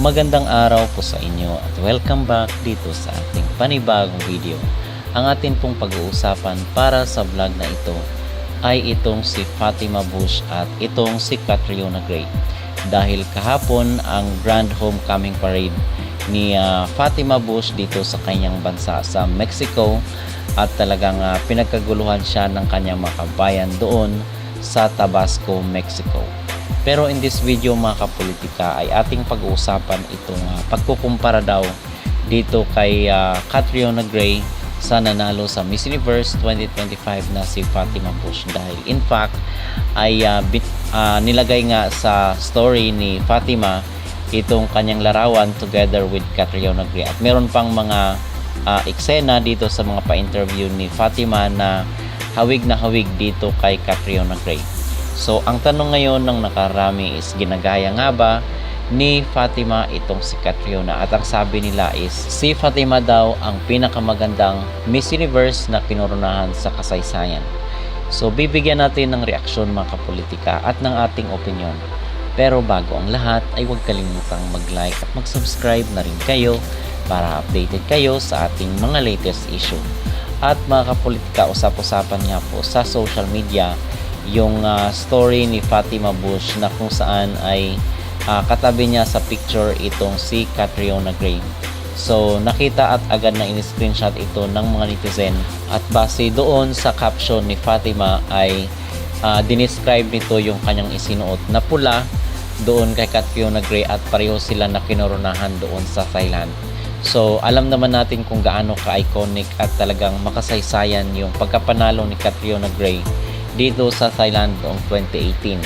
Magandang araw po sa inyo at welcome back dito sa ating panibagong video. Ang atin pong pag-uusapan para sa vlog na ito ay itong si Fatima Bush at itong si Catriona Gray. Dahil kahapon ang Grand Homecoming Parade ni Fatima Bush dito sa kanyang bansa sa Mexico at talagang pinagkaguluhan siya ng kanyang mga kabayan doon sa Tabasco, Mexico. Pero in this video mga kapolitika ay ating pag-uusapan itong pagkukumpara daw dito kay Catriona Gray sa nanalo sa Miss Universe 2025 na si Fatima Bush. Dahil in fact ay nilagay nga sa story ni Fatima itong kanyang larawan together with Catriona Gray. At meron pang mga eksena dito sa mga pa-interview ni Fatima na hawig na hawig dito kay Catriona Gray. So, ang tanong ngayon ng nakarami is ginagaya nga ba ni Fatima itong si Catriona? At ang sabi nila is si Fatima daw ang pinakamagandang Miss Universe na kinoronahan sa kasaysayan. So, bibigyan natin ng reaksyon mga kapolitika at ng ating opinion. Pero bago ang lahat ay huwag kalimutang mag-like at mag-subscribe na rin kayo para updated kayo sa ating mga latest issue. At mga kapolitika, usap-usapan nga po sa social media yung story ni Fatima Bush na kung saan ay katabi niya sa picture itong si Catriona Gray. So nakita at agad na in-screenshot ito ng mga netizen at base doon sa caption ni Fatima ay dinescribe nito yung kanyang isinuot na pula doon kay Catriona Gray at pareho sila na kinoronahan doon sa Thailand. So alam naman natin kung gaano ka-iconic at talagang makasaysayan yung pagkapanalo ni Catriona Gray dito sa Thailand noong 2018.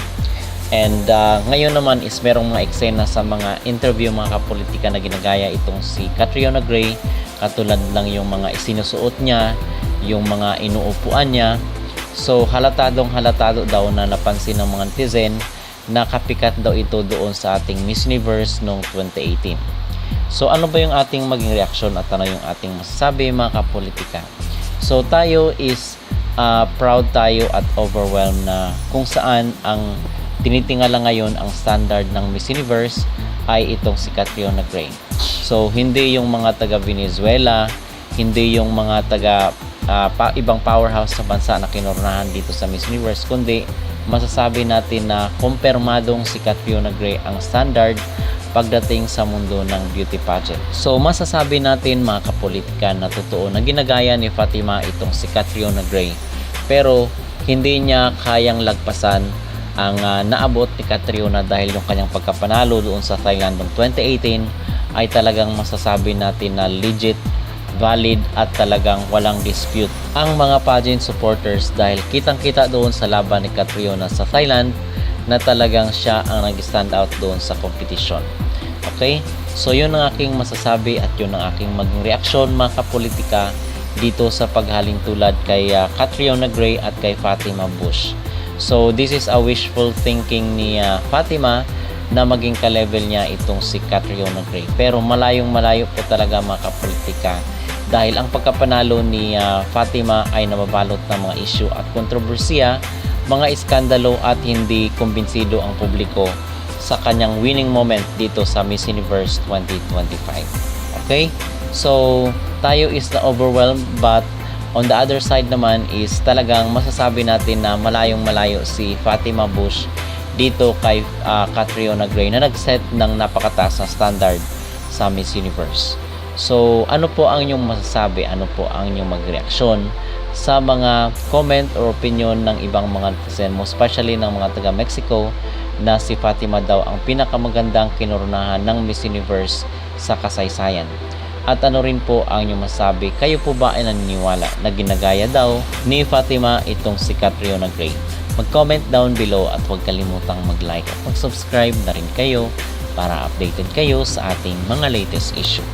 And ngayon naman is merong mga eksena sa mga interview mga kapolitika na ginagaya itong si Catriona Gray, katulad lang yung mga isinusuot niya, yung mga inuupuan niya. So halatado daw na napansin ng mga netizen na kapikat daw ito doon sa ating Miss Universe noong 2018. So ano ba yung ating maging reaksyon at ano yung ating masasabi mga kapolitika? So tayo is proud tayo at overwhelmed na kung saan ang tinitingala ngayon ang standard ng Miss Universe ay itong si Catriona Gray. So hindi yung mga taga Venezuela, hindi yung mga taga ibang powerhouse sa bansa na kinoronahan dito sa Miss Universe, kundi masasabi natin na kumpirmadong si Catriona Gray ang standard pagdating sa mundo ng beauty pageant. So masasabi natin mga kapolitika na totoo na ginagaya ni Fatima itong si Catriona Gray, pero hindi niya kayang lagpasan ang naabot ni Catriona dahil yung kanyang pagkapanalo doon sa Thailand noong 2018 ay talagang masasabi natin na legit, valid at talagang walang dispute ang mga pageant supporters dahil kitang-kita doon sa laban ni Catriona sa Thailand na talagang siya ang nag-stand out doon sa competition. Okay? So yun ang aking masasabi at yun ang aking maging reaksyon mga kapolitika dito sa paghaling tulad kay Catriona Gray at kay Fatima Bush. So this is a wishful thinking ni Fatima na maging ka-level niya itong si Catriona Gray. Pero malayong malayo po talaga mga kapolitika dahil ang pagkapanalo ni Fatima ay nababalot ng mga issue at kontrobersiya, mga iskandalo at hindi kumbinsido ang publiko sa kanyang winning moment dito sa Miss Universe 2025. Okay? So, tayo is na overwhelmed but on the other side naman is talagang masasabi natin na malayong malayo si Fatima Bush dito kay Catriona Gray na nag-set ng napakataas na standard sa Miss Universe. So, ano po ang inyong masasabi? Ano po ang inyong magreaksyon sa mga comment or opinion ng ibang mga netizen, most especially ng mga taga Mexico, na si Fatima daw ang pinakamagandang kinoronahan ng Miss Universe sa kasaysayan? At ano rin po ang inyong masabi? Kayo po ba ay naniniwala na ginagaya daw ni Fatima itong si Catriona Gray? Mag-comment down below at huwag kalimutang mag-like at mag-subscribe na rin kayo para updated kayo sa ating mga latest issue.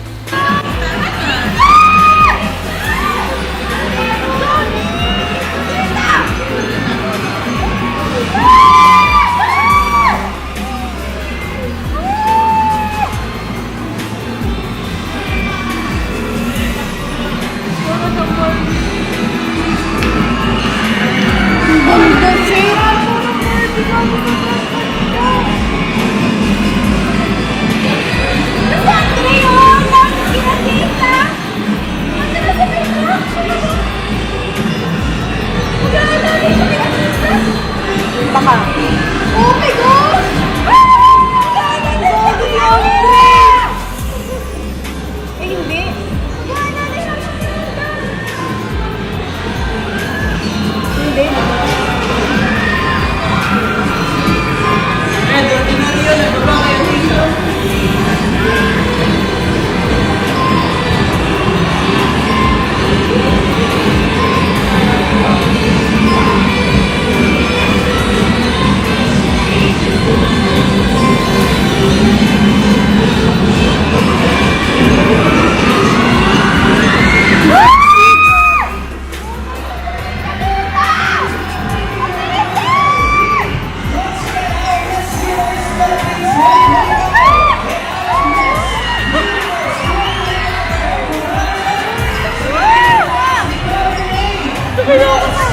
Ayoko na.